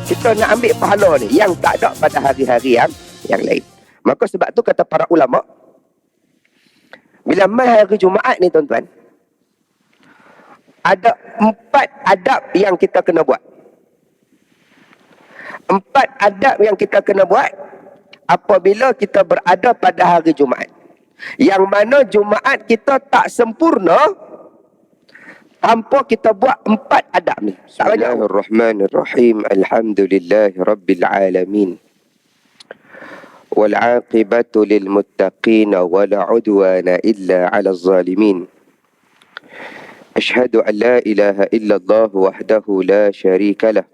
kita nak ambil pahala ni yang tak ada pada hari-hari yang lain. Maka sebab tu kata para ulama, bila mai hari Jumaat ni tuan-tuan, ada 4 adab yang kita kena buat. 4 adab yang kita kena buat apabila kita berada pada hari Jumaat. Yang mana Jumaat kita tak sempurna tanpa kita buat 4 adab ni. Bismillahirrahmanirrahim. Alhamdulillahi rabbil alamin. Wal 'aqibatu lil muttaqin wa la 'udwana illa 'alal zalimin. Ashhadu an la ilaha illallah wahdahu la syarika lah.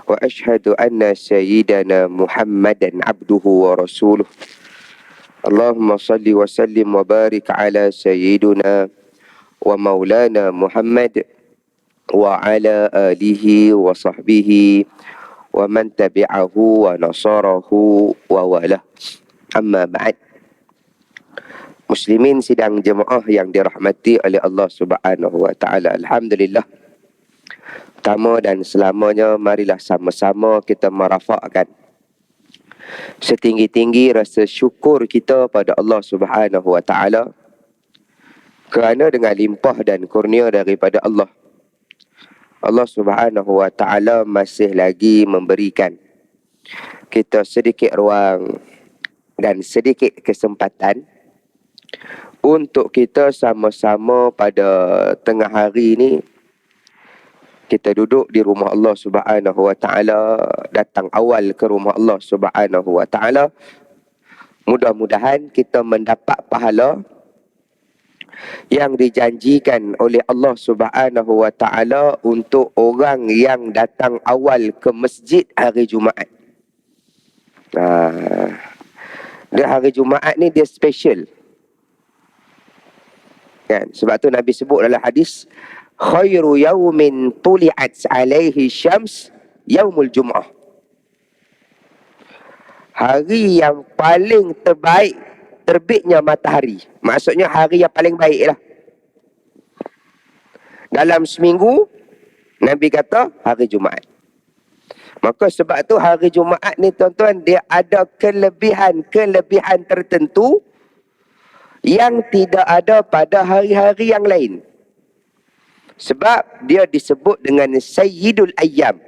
Wa ashhadu anna sayyidana Muhammadan abduhu wa rasuluh. Allahumma salli wa sallim wa barik ala sayyidina wa maulana Muhammad wa ala alihi wa sahbihi wa man tabi'ahu wa nasarahu wa walah. Amma ba'd. Muslimin sidang jemaah yang dirahmati oleh Allah Subhanahu wa taala. Alhamdulillah. Pertama dan selamanya, marilah sama-sama kita merafakkan setinggi-tinggi rasa syukur kita pada Allah Subhanahu wa taala, kerana dengan limpah dan kurnia daripada Allah, Allah Subhanahu wa taala masih lagi memberikan kita sedikit ruang dan sedikit kesempatan untuk kita sama-sama pada tengah hari ini kita duduk di rumah Allah Subhanahu wa taala, datang awal ke rumah Allah Subhanahu wa taala. Mudah-mudahan kita mendapat pahala yang dijanjikan oleh Allah Subhanahu wa taala untuk orang yang datang awal ke masjid hari Jumaat. Dia hari Jumaat ni dia special. Kan? Sebab tu Nabi sebut dalam hadis, khairu yaumin tuli'at alaihi syams yaumul Jum'ah. Hari yang paling terbaik terbitnya matahari. Maksudnya hari yang paling baik lah. Dalam seminggu, Nabi kata hari Jumaat. Maka sebab tu hari Jumaat ni tuan-tuan, dia ada kelebihan tertentu yang tidak ada pada hari-hari yang lain. Sebab dia disebut dengan Sayyidul Ayyam,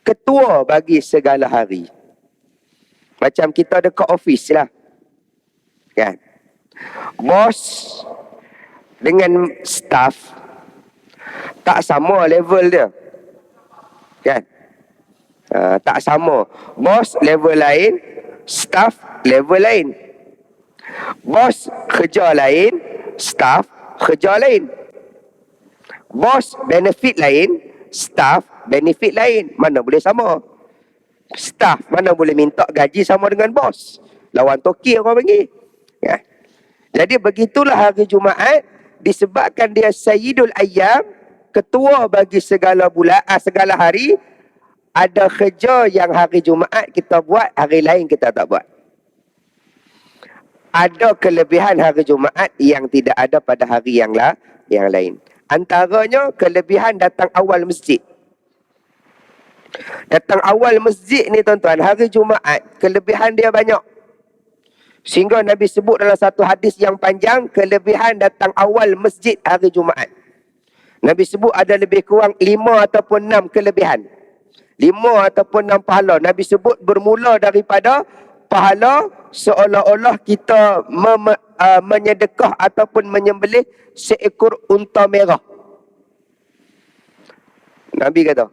ketua bagi segala hari. Macam kita dekat office lah. Kan? Bos dengan staff tak sama level dia. Kan? Tak sama. Bos level lain, staff level lain. Bos kerja lain, staff kerja lain. Bos benefit lain, staff benefit lain. Mana boleh sama? Staff mana boleh minta gaji sama dengan bos? Lawan toki orang panggil. Ya. Jadi begitulah hari Jumaat, disebabkan dia Sayyidul Ayyam, ketua bagi segala bulan, segala hari. Ada kerja yang hari Jumaat kita buat, hari lain kita tak buat. Ada kelebihan hari Jumaat yang tidak ada pada hari yang lain. Antaranya kelebihan datang awal masjid. Datang awal masjid ni tuan-tuan, hari Jumaat, kelebihan dia banyak. Sehingga Nabi sebut dalam satu hadis yang panjang, kelebihan datang awal masjid hari Jumaat. Nabi sebut ada lebih kurang 5 ataupun 6 kelebihan. 5 ataupun 6 pahala. Nabi sebut bermula daripada pahala seolah-olah kita menyedekah ataupun menyembelih seekor unta merah. Nabi kata,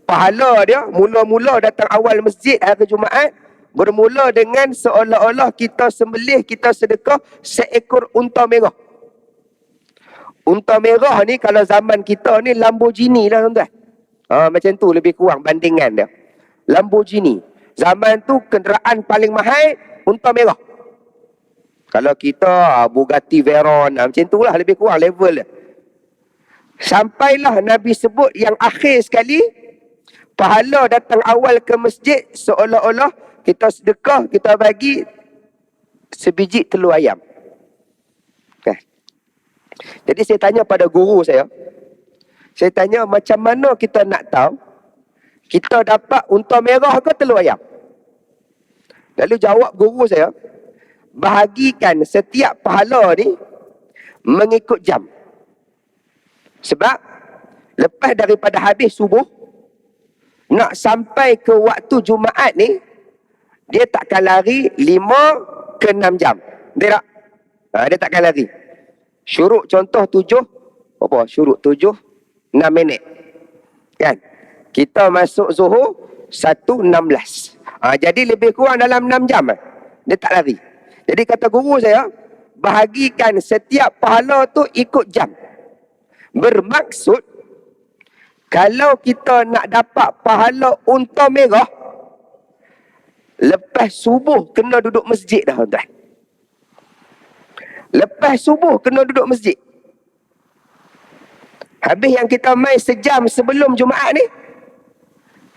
pahala dia mula-mula datang awal masjid hari Jumaat, bermula dengan seolah-olah kita sembelih, kita sedekah seekor unta merah. Unta merah ni kalau zaman kita ni Lamborghini lah tuan-tuan. Macam tu lebih kurang bandingan dia. Lamborghini. Zaman tu kenderaan paling mahal unta merah. Kalau kita Bugatti Veyron, macam tu lah lebih kurang level dia. Sampailah Nabi sebut yang akhir sekali, pahala datang awal ke masjid seolah-olah kita sedekah, kita bagi sebiji telur ayam. Jadi saya tanya pada guru saya tanya macam mana kita nak tahu Kita dapat unta merah ke telur ayam? Lalu jawab guru saya, bahagikan setiap pahala ni mengikut jam. Sebab lepas daripada habis subuh, nak sampai ke waktu Jumaat ni, dia takkan lari 5 ke 6 jam. Dia tak? Dia takkan lari. Syuruk contoh 7, apa? Syuruk 7, 6 minit. Kan? Kita masuk Zuhur 1.16. Jadi lebih kurang dalam 6 jam. Dia tak lari. Jadi kata guru saya, bahagikan setiap pahala tu ikut jam. Bermaksud, kalau kita nak dapat pahala unta merah, lepas subuh kena duduk masjid dah, tuan. Lepas subuh kena duduk masjid. Habis yang kita main sejam sebelum Jumaat ni,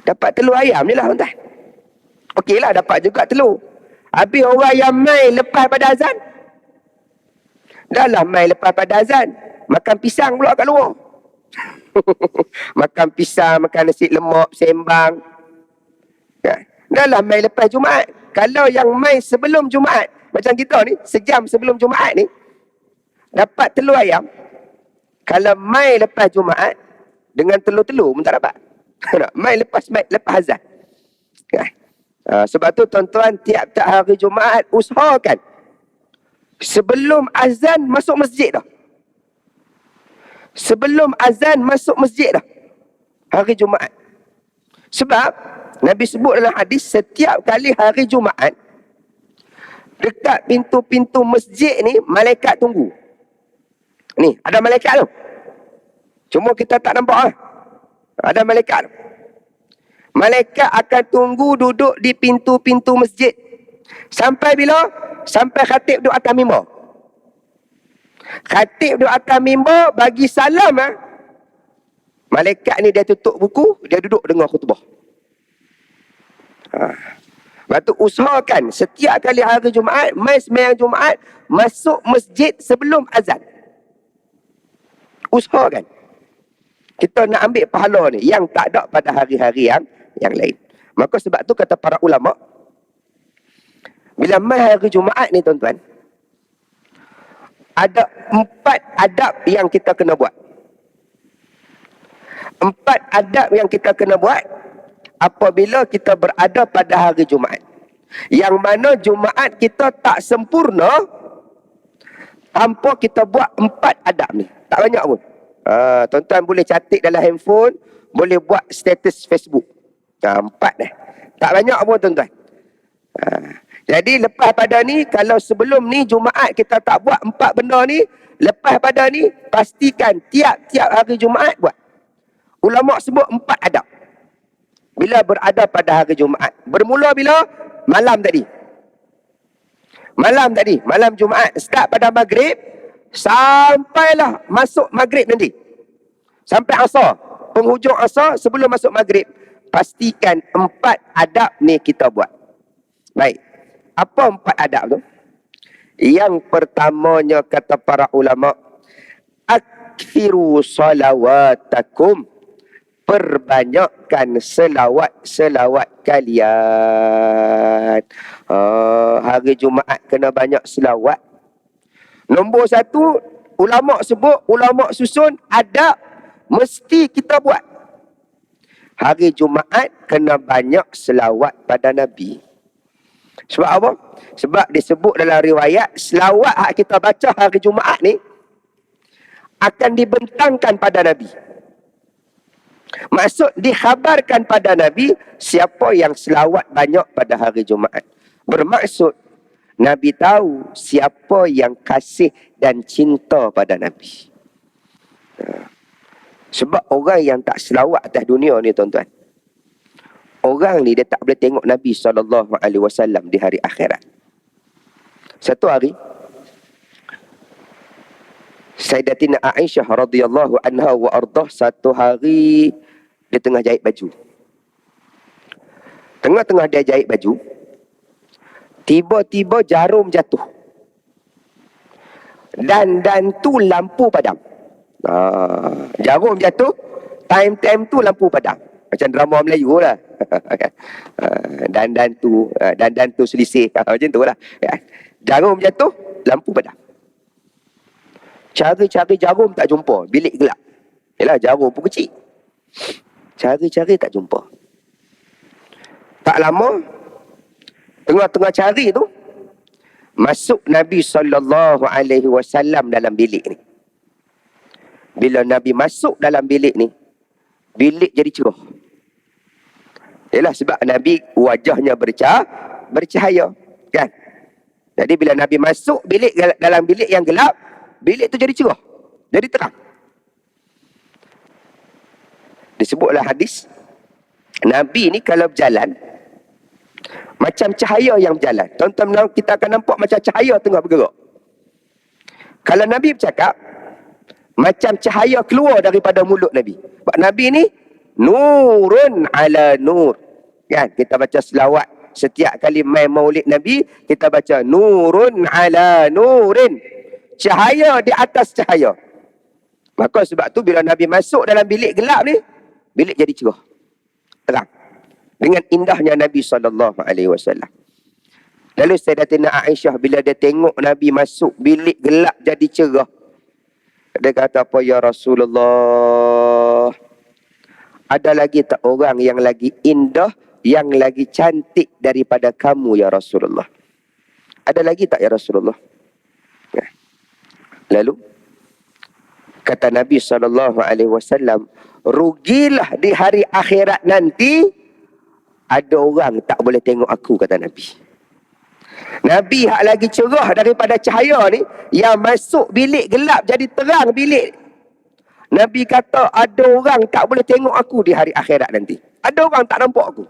dapat telur ayam je lah, tuan. Okeylah, dapat juga telur. Habis orang yang main lepas pada azan, dah lah main lepas pada azan, makan pisang pula kat luar. Makan pisang, makan nasi lemak, sembang. Dah lah main lepas Jumaat. Kalau yang main sebelum Jumaat, macam kita ni, sejam sebelum Jumaat ni, dapat telur ayam. Kalau main lepas Jumaat, dengan telur-telur pun tak dapat. Main lepas azan. Sebab tu tuan-tuan, tiap-tiap hari Jumaat, usahakan sebelum azan masuk masjid dah. Sebelum azan masuk masjid dah, hari Jumaat. Sebab Nabi sebut dalam hadis, setiap kali hari Jumaat, dekat pintu-pintu masjid ni, malaikat tunggu. Ni, ada malaikat tu. Cuma kita tak nampak lah. Ada malaikat tu. Malaikat akan tunggu duduk di pintu-pintu masjid. Sampai bila? Sampai khatib duduk atas mimbar. Khatib duduk atas mimbar, bagi salam. Malaikat ni dia tutup buku, dia duduk dengar khutbah. Lepas tu usahakan setiap kali hari Jumaat, mai sembahyang Jumaat, masuk masjid sebelum azan. Usahakan. Kita nak ambil pahala ni yang tak ada pada hari-hari yang lain. Maka sebab tu kata para ulama, bila mai hari Jumaat ni tuan-tuan, ada 4 adab yang kita kena buat. 4 adab yang kita kena buat apabila kita berada pada hari Jumaat. Yang mana Jumaat kita tak sempurna tanpa kita buat 4 adab ni. Tak banyak pun. Tuan-tuan boleh catat dalam handphone, boleh buat status Facebook. 4 dah. Tak banyak pun tuan-tuan. Jadi lepas pada ni, kalau sebelum ni Jumaat kita tak buat 4 benda ni, lepas pada ni pastikan tiap-tiap hari Jumaat buat. Ulama sebut 4 adab bila berada pada hari Jumaat. Bermula bila? Malam tadi. Malam Jumaat. Start pada maghrib, sampailah masuk maghrib nanti. Sampai asar. Penghujung asar sebelum masuk maghrib. Pastikan 4 adab ni kita buat. Baik. Apa 4 adab tu? Yang pertamanya kata para ulama, aktsiru salawatakum. Perbanyakkan selawat kalian. Hari Jumaat kena banyak selawat. Nombor 1, ulama sebut, ulama susun adab mesti kita buat. Hari Jumaat kena banyak selawat pada Nabi. Sebab apa? Sebab disebut dalam riwayat, selawat yang kita baca hari Jumaat ni akan dibentangkan pada Nabi. Maksud dikhabarkan pada Nabi siapa yang selawat banyak pada hari Jumaat. Bermaksud Nabi tahu siapa yang kasih dan cinta pada Nabi. Sebab orang yang tak selawat atas dunia ni tuan-tuan, orang ni dia tak boleh tengok Nabi SAW di hari akhirat. Satu hari, Sayyidatina Aisyah radhiyallahu anha wa ardah, satu hari dia tengah jahit baju. Tengah-tengah dia jahit baju, tiba-tiba jarum jatuh. Dan tu lampu padam. Jarum jatuh, time tu lampu padam. Macam drama Melayu lah. Dan tu selisih. Macam tu lah. Jarum jatuh, lampu padam. Cari-cari jarum tak jumpa. Bilik gelap. Yalah, jarum pun kecil. Cari-cari tak jumpa. Tak lama, tengah-tengah cari tu, masuk Nabi SAW dalam bilik ni. Bila Nabi masuk dalam bilik ni, bilik jadi cerah. Yalah, sebab Nabi wajahnya bercahaya. Kan? Jadi bila Nabi masuk dalam bilik yang gelap, bilik tu jadi cerah. Jadi terang. Disebutlah hadis, Nabi ni kalau berjalan, macam cahaya yang berjalan. Tuan-tuan, kita akan nampak macam cahaya tengah bergerak. Kalau Nabi bercakap, macam cahaya keluar daripada mulut Nabi. Sebab Nabi ni, nurun ala nur. Kan? Kita baca selawat. Setiap kali main maulid Nabi, kita baca nurun ala nurin. Cahaya di atas cahaya. Maka sebab tu bila Nabi masuk dalam bilik gelap ni, bilik jadi cerah. Terang. Dengan indahnya Nabi SAW. Lalu Sayyidatina Aisyah bila dia tengok Nabi masuk bilik gelap jadi cerah, dia kata apa, ya Rasulullah, ada lagi tak orang yang lagi indah, yang lagi cantik daripada kamu ya Rasulullah? Ada lagi tak ya Rasulullah? Lalu kata Nabi SAW, rugilah di hari akhirat nanti ada orang tak boleh tengok aku, kata Nabi. Nabi hak lagi cerah daripada cahaya ni, yang masuk bilik gelap jadi terang bilik. Nabi kata ada orang tak boleh tengok aku di hari akhirat nanti. Ada orang tak nampak aku.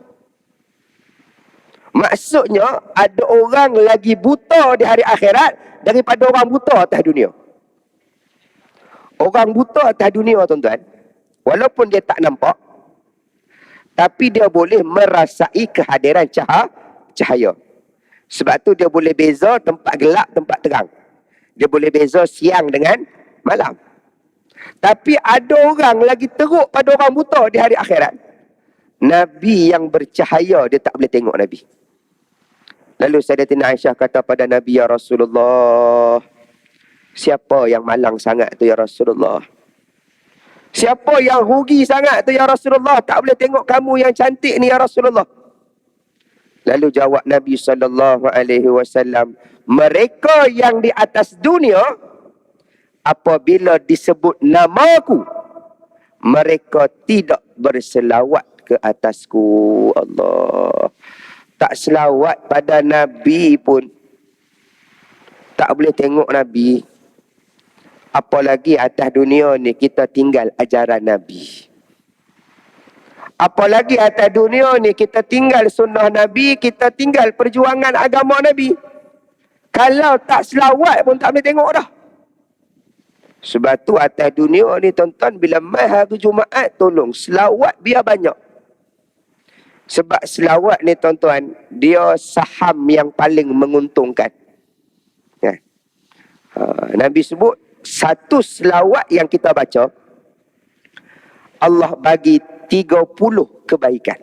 Maksudnya ada orang lagi buta di hari akhirat daripada orang buta atas dunia. Orang buta atas dunia, tuan-tuan, walaupun dia tak nampak, tapi dia boleh merasai kehadiran cahaya. Sebab tu dia boleh beza tempat gelap, tempat terang. Dia boleh beza siang dengan malam. Tapi ada orang lagi teruk pada orang buta di hari akhirat. Nabi yang bercahaya, dia tak boleh tengok Nabi. Lalu Sayyidatina Aisyah kata pada Nabi, ya Rasulullah, siapa yang malang sangat tu ya Rasulullah? Siapa yang rugi sangat tu ya Rasulullah? Tak boleh tengok kamu yang cantik ni ya Rasulullah. Lalu jawab Nabi SAW, mereka yang di atas dunia, apabila disebut namaku, mereka tidak berselawat ke atasku. Allah. Tak selawat pada Nabi pun. Tak boleh tengok Nabi. Apalagi atas dunia ni kita tinggal ajaran Nabi. Apalagi atas dunia ni kita tinggal sunnah Nabi, kita tinggal perjuangan agama Nabi. Kalau tak selawat pun tak boleh tengok dah. Sebab tu atas dunia ni, tuan-tuan, bila mai hari Jumaat, tolong selawat biar banyak. Sebab selawat ni, tuan-tuan, dia saham yang paling menguntungkan. Nabi sebut, satu selawat yang kita baca, Allah bagi 30 kebaikan.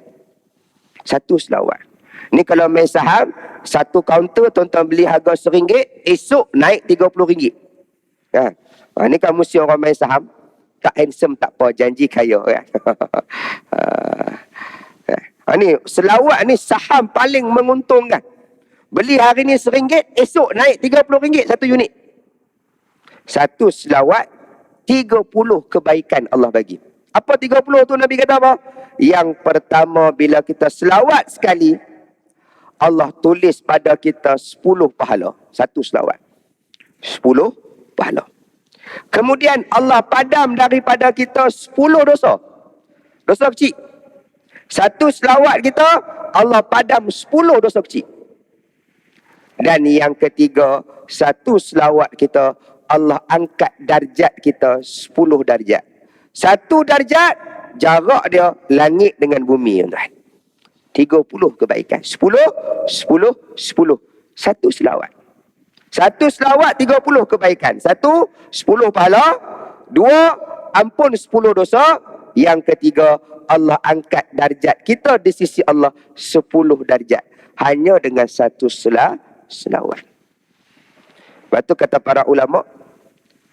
Satu selawat. Ni kalau main saham, satu kaunter tuan-tuan beli harga RM1, esok naik RM30. Ni kan mesti orang main saham, tak handsome tak apa, janji kaya kan. Ni selawat ni saham paling menguntungkan. Beli hari ni RM1, esok naik RM30 satu unit. Satu selawat, 30 kebaikan Allah bagi. Apa 30 tu Nabi kata apa? Yang pertama, bila kita selawat sekali, Allah tulis pada kita 10 pahala. Satu selawat. 10 pahala. Kemudian Allah padam daripada kita 10 dosa. Dosa kecil. Satu selawat kita, Allah padam 10 dosa kecil. Dan yang ketiga, satu selawat kita, Allah angkat darjat kita 10 darjat. Satu darjat, jarak dia langit dengan bumi, tuan-tuan. 30 kebaikan. 10, 10, 10. Satu selawat. Satu selawat 30 kebaikan. Satu, 10 pahala. Dua, ampun 10 dosa. Yang ketiga, Allah angkat darjat kita di sisi Allah 10 darjat. Hanya dengan satu selawat. Lepas tu kata para ulama,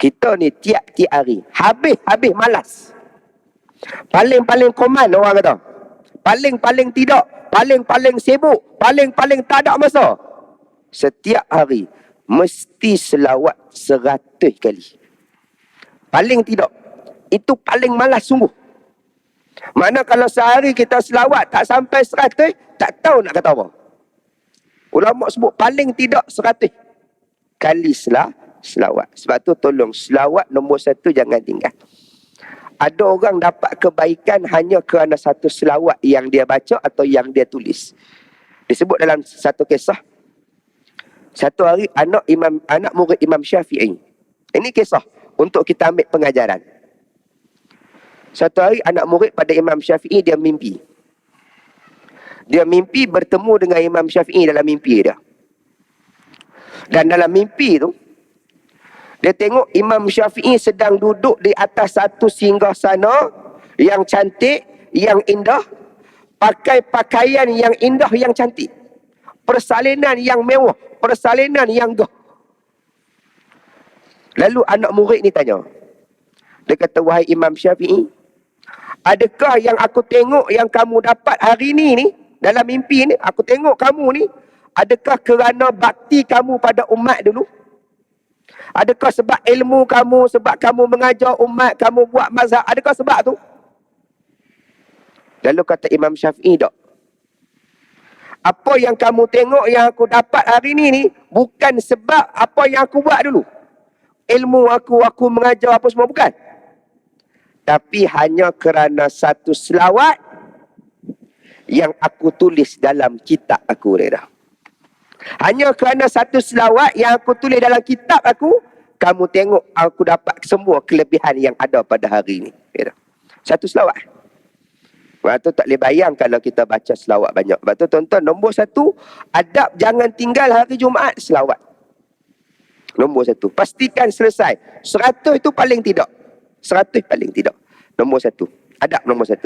kita ni tiap-tiap hari, habis-habis malas. Paling-paling koman orang kata. Paling-paling tidak. Paling-paling sibuk. Paling-paling tak ada masa. Setiap hari, mesti selawat 100 kali. Paling tidak. Itu paling malas sungguh. Mana kalau sehari kita selawat tak sampai 100, tak tahu nak kata apa. Ulama sebut paling tidak 100 kali selawat. Sebab tu tolong selawat nombor 1 jangan tinggal. Ada orang dapat kebaikan hanya kerana satu selawat yang dia baca atau yang dia tulis. Disebut dalam satu kisah. Satu hari anak murid Imam Syafi'i. Ini kisah untuk kita ambil pengajaran. Satu hari anak murid pada Imam Syafi'i dia mimpi. Dia mimpi bertemu dengan Imam Syafi'i dalam mimpi dia. Dan dalam mimpi tu, dia tengok Imam Syafi'i sedang duduk di atas satu singgasana yang cantik, yang indah. Pakai pakaian yang indah, yang cantik. Persalinan yang mewah. Persalinan yang gah. Lalu anak murid ni tanya. Dia kata, wahai Imam Syafi'i, adakah yang aku tengok yang kamu dapat hari ni dalam mimpi ni, aku tengok kamu ni, adakah kerana bakti kamu pada umat dulu? Adakah sebab ilmu kamu, sebab kamu mengajar umat, kamu buat mazhab, adakah sebab tu? Lalu kata Imam Syafi'i, tak. Apa yang kamu tengok yang aku dapat hari ni bukan sebab apa yang aku buat dulu. Ilmu aku mengajar apa semua, bukan. Tapi hanya kerana satu selawat yang aku tulis dalam kitab aku. Hanya kerana satu selawat yang aku tulis dalam kitab aku, kamu tengok aku dapat semua kelebihan yang ada pada hari ini. Satu selawat. Sebab tu tak boleh bayang kalau kita baca selawat banyak. Sebab tu tuan-tuan, nombor 1, adab jangan tinggal hari Jumaat selawat. Nombor 1. Pastikan selesai. 100 itu paling tidak. 100 paling tidak. Nombor 1. Adab nombor 1.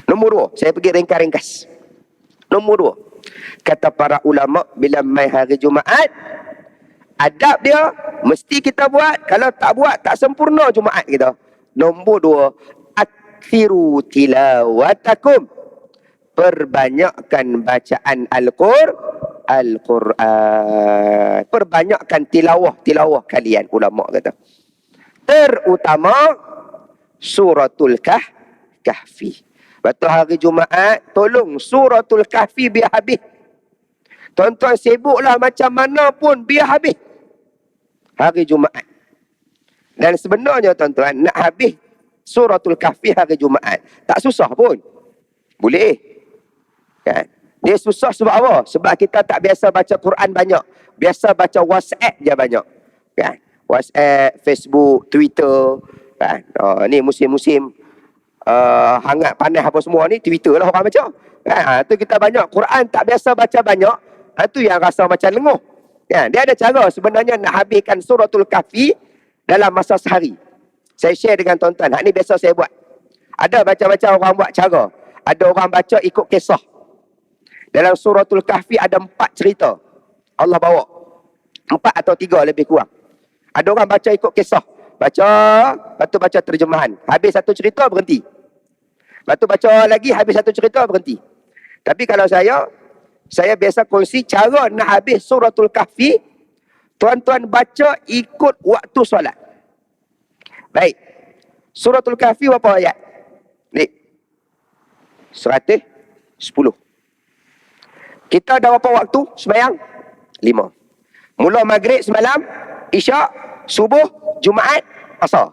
Nombor 2, saya pergi ringkas-ringkas. Nombor 2, kata para ulama, bila mai hari Jumaat, adab dia mesti kita buat. Kalau tak buat, tak sempurna Jumaat kita. Nombor 2, akthiru tilawatakum. Perbanyakkan bacaan Al-Quran. Perbanyakkan tilawah kalian, ulama kata. Terutama suratul Kahfi. Betul hari Jumaat, tolong suratul Kahfi biar habis. Tuan-tuan sibuklah macam mana pun biar habis hari Jumaat. Dan sebenarnya tuan-tuan, nak habis suratul Kahfi hari Jumaat tak susah pun. Boleh. Kan? Dia susah sebab apa? Sebab kita tak biasa baca Quran banyak. Biasa baca WhatsApp je banyak. Kan? WhatsApp, Facebook, Twitter. Kan? Ni musim-musim hangat panas apa semua ni, Twitter lah orang baca. Kan? Tu kita banyak. Quran tak biasa baca banyak. Tu yang rasa macam lenguh. Kan? Dia ada cara sebenarnya nak habiskan suratul Kahfi dalam masa sehari. Saya share dengan tuan-tuan. Hak ni biasa saya buat. Ada baca-baca orang buat cara. Ada orang baca ikut kisah. Dalam suratul Kahfi ada 4 cerita. Allah bawa. 4 atau 3 lebih kurang. Ada orang baca ikut kisah. Baca, lepas tu baca terjemahan. Habis satu cerita, berhenti. Lepas tu baca lagi, habis satu cerita, berhenti. Tapi kalau saya biasa kongsi cara nak habis suratul Kahfi. Tuan-tuan baca ikut waktu solat. Baik. Suratul Kahfi berapa ayat? Ni. 110. Kita dah berapa waktu sembahyang? 5. Mula maghrib semalam, isyak, subuh, Jumaat, asar.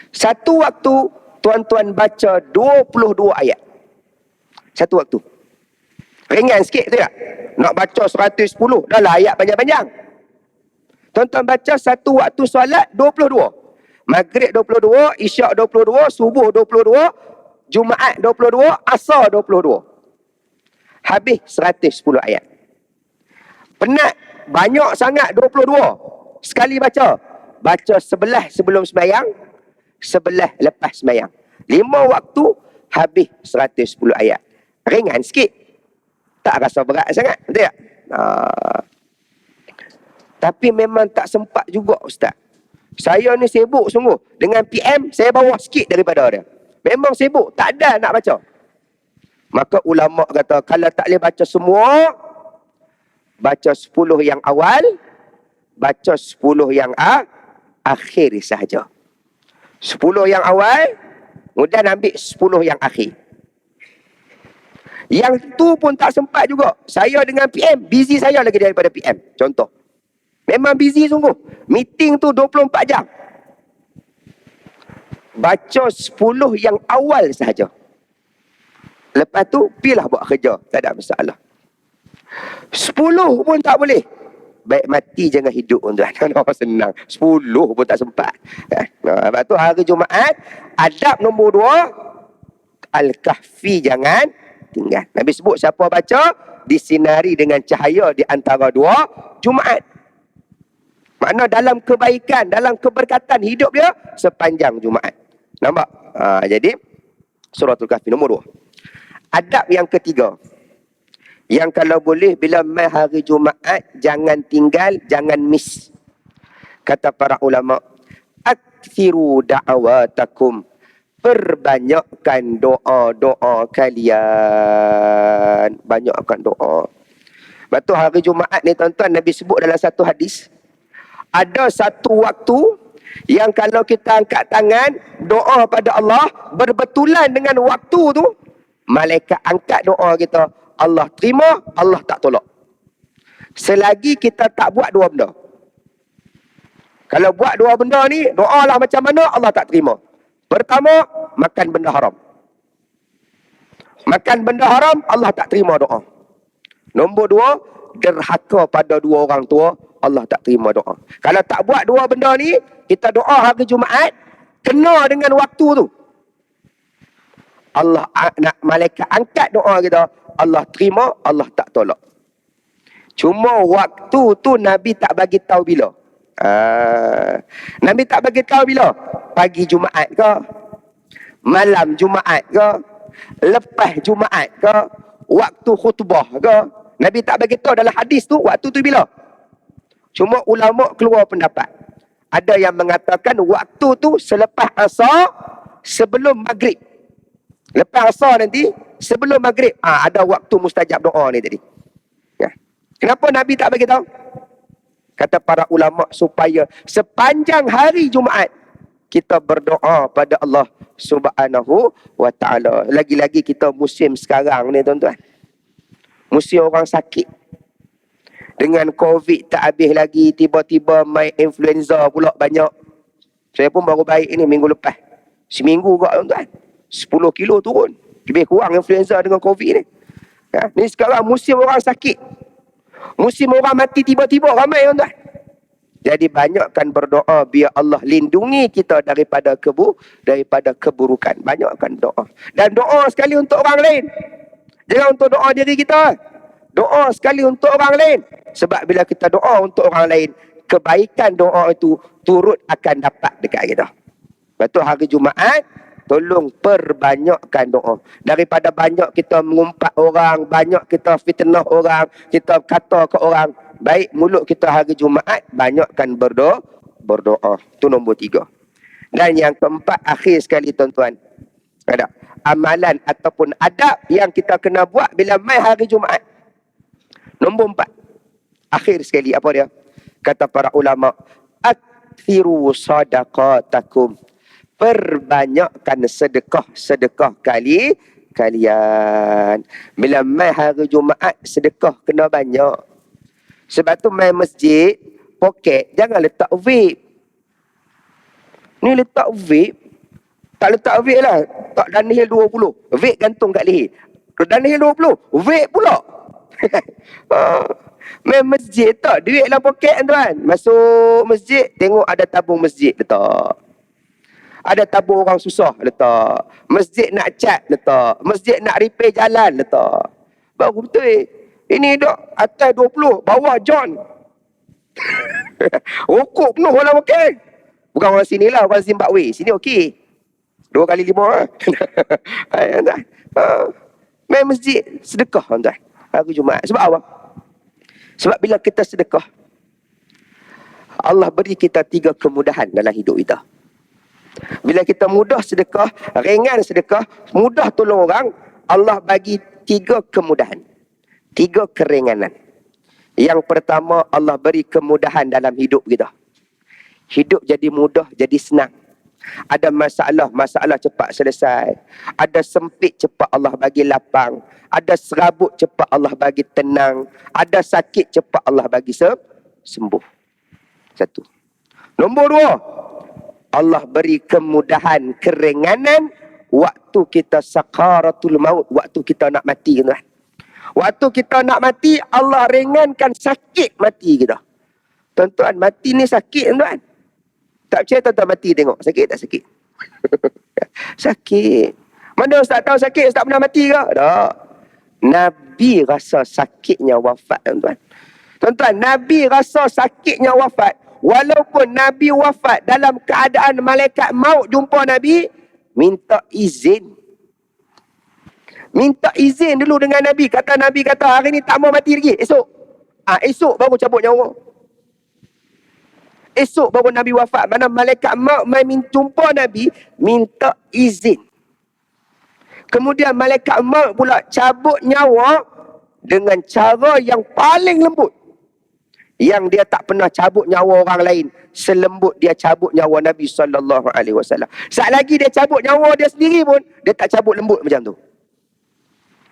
Satu waktu tuan-tuan baca 22 ayat. Satu waktu. Ringan sikit tu tak? Nak baca 110, dah lah ayat panjang-panjang. Tuan-tuan baca satu waktu solat 22. Maghrib 22, isyak 22, subuh 22, Jumaat 22, asar 22. Habis 110 ayat. Penat, banyak sangat 22. Sekali baca. Baca sebelah sebelum sembahyang, sebelah lepas sembahyang. 5 waktu, habis 110 ayat. Ringan sikit. Tak rasa berat sangat. Betul tak? Tapi memang tak sempat juga, Ustaz. Saya ni sibuk sungguh. Dengan PM, saya bawah sikit daripada dia. Memang sibuk. Tak ada nak baca. Maka ulama kata, kalau tak boleh baca semua, baca 10 yang awal, baca 10 yang akhir sahaja. 10 yang awal, kemudian ambil 10 yang akhir. Yang tu pun tak sempat juga. Saya dengan PM, busy saya lagi daripada PM. Contoh. Memang busy sungguh. Meeting tu 24 jam. Baca 10 yang awal sahaja. Lepas tu, pilah buat kerja. Tak ada masalah. 10 pun tak boleh. Baik mati jangan hidup, tuan. Senang. 10 pun tak sempat. Lepas tu hari Jumaat, adab nombor 2, Al-Kahfi jangan tinggal. Nabi sebut siapa baca, disinari dengan cahaya di antara 2 Jumaat. Makna dalam kebaikan, dalam keberkatan hidup dia sepanjang Jumaat. Nampak? Jadi, Suratul Kahfi nombor 2. Adab yang ketiga. Yang kalau boleh, bila mai hari Jumaat, jangan tinggal, jangan miss. Kata para ulama, aktsiru da'awatakum. Perbanyakkan doa-doa kalian. Banyakkan doa. Lepas tu hari Jumaat ni tuan-tuan, Nabi sebut dalam satu hadis. Ada satu waktu yang kalau kita angkat tangan, doa pada Allah, berbetulan dengan waktu tu, malaikat angkat doa kita, Allah terima, Allah tak tolak. Selagi kita tak buat 2 benda. Kalau buat 2 benda ni, doa lah macam mana, Allah tak terima. Pertama, makan benda haram. Makan benda haram, Allah tak terima doa. Nombor 2, derhaka pada 2 orang tua, Allah tak terima doa. Kalau tak buat 2 benda ni, kita doa hari Jumaat, kena dengan waktu tu, Allah nak malaikat angkat doa kita, Allah terima, Allah tak tolak. Cuma waktu tu Nabi tak bagi tahu bila. Nabi tak bagi tahu bila. Pagi Jumaat ke, malam Jumaat ke, lepas Jumaat ke, waktu khutbah ke. Nabi tak bagi tahu dalam hadis tu waktu tu bila. Cuma ulama keluar pendapat. Ada yang mengatakan waktu tu selepas asar, sebelum maghrib. Lepas asar nanti, sebelum maghrib, ada waktu mustajab doa ni tadi. Ya. Kenapa Nabi tak bagi tahu? Kata para ulama, supaya sepanjang hari Jumaat kita berdoa pada Allah Subhanahu wa ta'ala. Lagi-lagi kita musim sekarang ni tuan-tuan. Musim orang sakit. Dengan COVID tak habis lagi, tiba-tiba main influenza pula banyak. Saya pun baru baik ni minggu lepas. Seminggu kot tuan-tuan. 10 kilo turun. Lebih kurang influenza dengan COVID ni. Ni sekarang musim orang sakit. Musim orang mati tiba-tiba ramai tuan-tuan. Jadi banyakkan berdoa biar Allah lindungi kita daripada keburukan. Banyakkan doa. Dan doa sekali untuk orang lain. Jangan untuk doa diri kita. Doa sekali untuk orang lain. Sebab bila kita doa untuk orang lain, kebaikan doa itu turut akan dapat dekat kita. Lepas tu hari Jumaat, tolong perbanyakkan doa. Daripada banyak kita mengumpat orang, banyak kita fitnah orang, kita kata ke orang, baik mulut kita hari Jumaat, banyakkan berdoa. Itu nombor 3. Dan yang keempat, akhir sekali tuan-tuan. Ada amalan ataupun adab yang kita kena buat bila mai hari Jumaat. Nombor 4. Akhir sekali, apa dia? Kata para ulama, aktsiru sadaqatakum. Perbanyakkan sedekah kalian. Bila mai hari Jumaat, sedekah kena banyak. Sebab tu mai masjid, poket, jangan letak vape. Ni letak vape, tak letak vape lah. Tak Dunhill 20. Vape gantung kat leher. Dunhill 20. Vape pula. Main masjid tak duit dalam poket tuan. Masuk masjid, tengok ada tabung masjid letak. Ada tabung orang susah letak. Masjid nak cat letak. Masjid nak repair jalan letak. Baru betul. Ini dok atas 20, bawah John. Rokok penuh dalam poket. Bukan orang sini lah, orang Zimbabwe. Sini okey. 2 kali 5. Tuan. Main masjid, sedekah tuan. Hari Jumaat. Sebab apa? Sebab bila kita sedekah, Allah beri kita 3 kemudahan dalam hidup kita. Bila kita mudah sedekah, ringan sedekah, mudah tolong orang, Allah bagi 3 kemudahan. 3 keringanan. Yang pertama, Allah beri kemudahan dalam hidup kita. Hidup jadi mudah, jadi senang. Ada masalah cepat selesai. Ada sempit, cepat Allah bagi lapang. Ada serabut, cepat Allah bagi tenang. Ada sakit, cepat Allah bagi sembuh. 1. Nombor 2, Allah beri kemudahan, keringanan waktu kita sakaratul maut, waktu kita nak mati. Waktu kita nak mati, Allah ringankan sakit mati kita. Tuan-tuan, mati ni sakit tuan. Tak percaya tuan-tuan mati tengok. Sakit tak sakit? Sakit. Mana Ustaz tahu sakit? Ustaz pernah mati ke? Tak. Nabi rasa sakitnya wafat tuan-tuan. Tuan-tuan, Nabi rasa sakitnya wafat. Walaupun Nabi wafat dalam keadaan malaikat maut jumpa Nabi, minta izin. Minta izin dulu dengan Nabi. Nabi kata, hari ni tak mau mati lagi. Esok. Esok baru cabut nyawa. Esok baru Nabi wafat. Mana malaikat maut mai jumpa Nabi, minta izin. Kemudian malaikat maut pula cabut nyawa dengan cara yang paling lembut. Yang dia tak pernah cabut nyawa orang lain selembut dia cabut nyawa Nabi SAW. Saat lagi dia cabut nyawa dia sendiri pun, dia tak cabut lembut macam tu.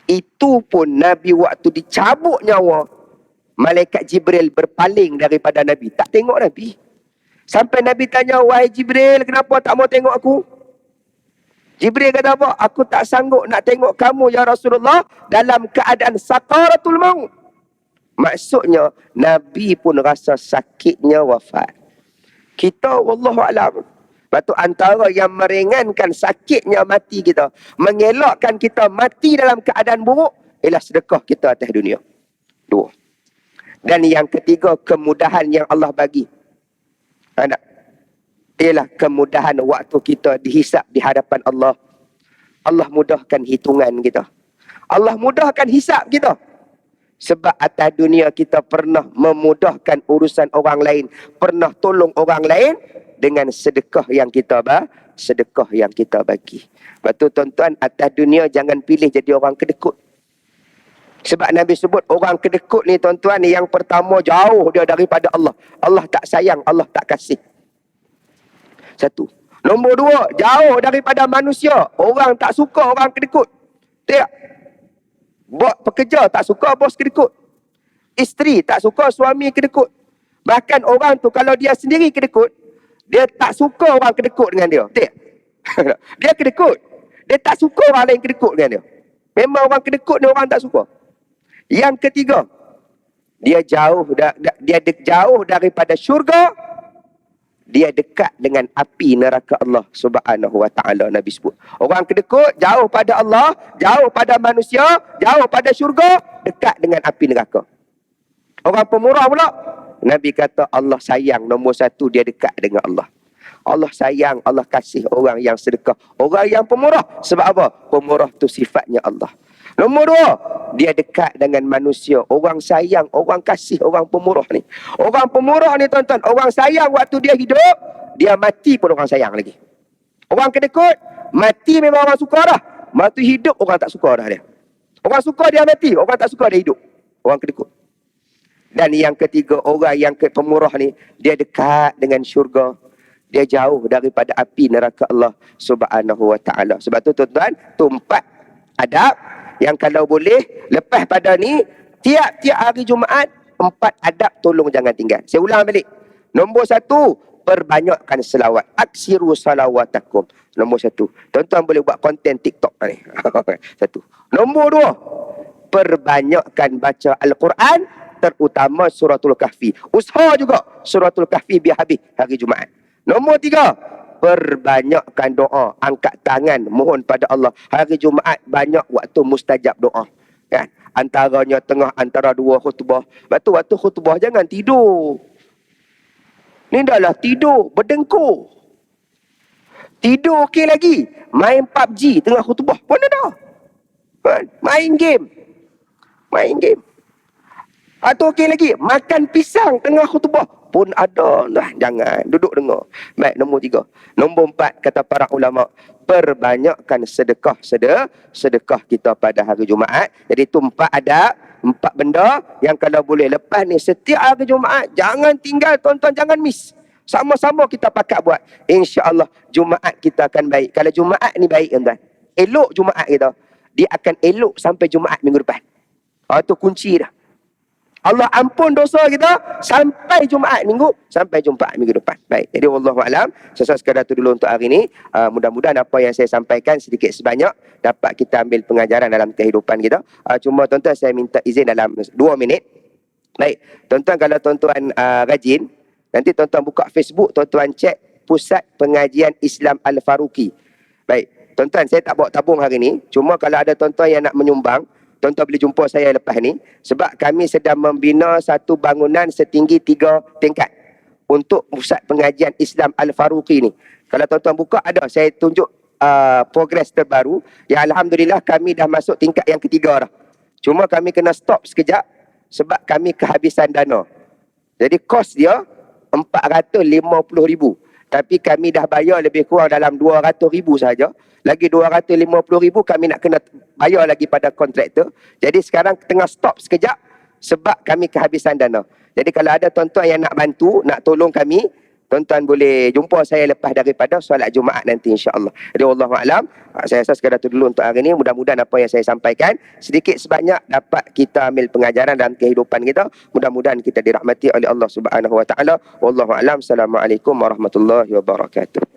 Itu pun Nabi waktu dicabut nyawa, malaikat Jibril berpaling daripada Nabi. Tak tengok Nabi. Sampai Nabi tanya, wahai Jibril, kenapa tak mau tengok aku? Jibril kata apa? Aku tak sanggup nak tengok kamu ya Rasulullah dalam keadaan sakaratul maut. Maksudnya, Nabi pun rasa sakitnya wafat. Kita, wallahualam. Lepas tu antara yang meringankan sakitnya mati kita, mengelakkan kita mati dalam keadaan buruk, ialah sedekah kita atas dunia. 2. Dan yang ketiga, kemudahan yang Allah bagi. Ialah kemudahan waktu kita dihisap di hadapan Allah. Allah mudahkan hitungan kita. Allah mudahkan hisap kita. Sebab atas dunia kita pernah memudahkan urusan orang lain, pernah tolong orang lain dengan sedekah yang kita bagi. Lepas tu tuan-tuan, atas dunia jangan pilih jadi orang kedekut. Sebab Nabi sebut orang kedekut ni tuan-tuan, yang pertama jauh dia daripada Allah. Allah tak sayang, Allah tak kasih. 1. Nombor 2, jauh daripada manusia. Orang tak suka orang kedekut. Tak. Buat pekerja tak suka bos kedekut. Isteri tak suka suami kedekut. Bahkan orang tu kalau dia sendiri kedekut, dia tak suka orang kedekut dengan dia. Tak? Dia kedekut. Dia tak suka orang lain kedekut dengan dia. Memang orang kedekut ni orang tak suka. Yang ketiga, dia jauh daripada syurga. Dia dekat dengan api neraka Allah Subhanahu wa ta'ala. Nabi sebut, orang kedekut jauh pada Allah, jauh pada manusia, jauh pada syurga, dekat dengan api neraka. Orang pemurah pula, Nabi kata Allah sayang, nombor 1 dia dekat dengan Allah. Allah sayang, Allah kasih orang yang sedekah, orang yang pemurah. Sebab apa? Pemurah tu sifatnya Allah. Nombor 2, dia dekat dengan manusia. Orang sayang, orang kasih, orang pemurah ni. Orang pemurah ni tuan-tuan, orang sayang waktu dia hidup, dia mati pun orang sayang lagi. Orang kedekut, mati memang orang suka dah. Waktu hidup, orang tak suka dah dia. Orang suka dia mati, orang tak suka dia hidup. Orang kedekut. Dan yang ketiga, orang yang pemurah ni, dia dekat dengan syurga. Dia jauh daripada api neraka Allah Subhanahu wa ta'ala. Sebab tu tuan-tuan, tu 4 adab yang kalau boleh, lepas pada ni, tiap-tiap hari Jumaat, 4 adab tolong jangan tinggal. Saya ulang balik. Nombor 1, perbanyakkan selawat. Aksiru salawatakum. Nombor 1. Tuan-tuan boleh buat konten TikTok ni. 1. Nombor 2, perbanyakkan baca Al-Quran, terutama suratul Kahfi. Usaha juga suratul Kahfi biar habis hari Jumaat. Nombor 3, perbanyakkan doa, angkat tangan, mohon pada Allah. Hari Jumaat banyak waktu mustajab doa. Kan? Antara 2 khutbah. Lepas tu waktu khutbah jangan tidur. Ni dah lah tidur, berdengkur. Tidur okey lagi. Main PUBG tengah khutbah pun ada. Main game. Main game. Atau okey lagi, makan pisang tengah khutbah pun ada. Nah, jangan duduk dengar. Baik, nombor 3. Nombor 4, kata para ulama, perbanyakkan sedekah kita pada hari Jumaat. Jadi itu 4 benda yang kalau boleh lepas ni setiap hari Jumaat jangan tinggal, tuan-tuan, jangan miss. Sama-sama kita pakat buat. InsyaAllah Jumaat kita akan baik. Kalau Jumaat ni baik, tuan-tuan, elok Jumaat kita, dia akan elok sampai Jumaat minggu depan. Itu kunci dah. Allah ampun dosa kita sampai Jumaat minggu, sampai jumpa minggu depan. Baik, jadi wallahualam, saya sekadar tu dulu untuk hari ini. Mudah-mudahan apa yang saya sampaikan sedikit sebanyak dapat kita ambil pengajaran dalam kehidupan kita. Cuma tuan-tuan, saya minta izin dalam 2 minit. Baik, tuan-tuan, kalau tuan-tuan rajin, nanti tuan-tuan buka Facebook, tuan-tuan cek Pusat Pengajian Islam Al-Faruqi. Baik, tuan-tuan, saya tak bawa tabung hari ini. Cuma kalau ada tuan-tuan yang nak menyumbang, tuan-tuan boleh jumpa saya lepas ni. Sebab kami sedang membina satu bangunan setinggi 3 tingkat untuk Pusat Pengajian Islam Al-Faruqi ni. Kalau tuan-tuan buka, ada saya tunjuk progres terbaru. Ya, alhamdulillah kami dah masuk tingkat yang ketiga dah. Cuma kami kena stop sekejap sebab kami kehabisan dana. Jadi kos dia 450,000. Tapi kami dah bayar lebih kurang dalam 200,000 saja. Lagi 250,000 kami nak kena bayar lagi pada kontraktor. Jadi sekarang tengah stop sekejap sebab kami kehabisan dana. Jadi kalau ada tuan-tuan yang nak bantu, nak tolong kami, tuan-tuan boleh jumpa saya lepas daripada solat Jumaat nanti, insya-Allah. Jadi wallahualam, saya rasa sekadar itu dulu untuk hari ini. Mudah-mudahan apa yang saya sampaikan sedikit sebanyak dapat kita ambil pengajaran dalam kehidupan kita. Mudah-mudahan kita dirahmati oleh Allah Subhanahu wa taala. Wallahualam. Assalamualaikum warahmatullahi wabarakatuh.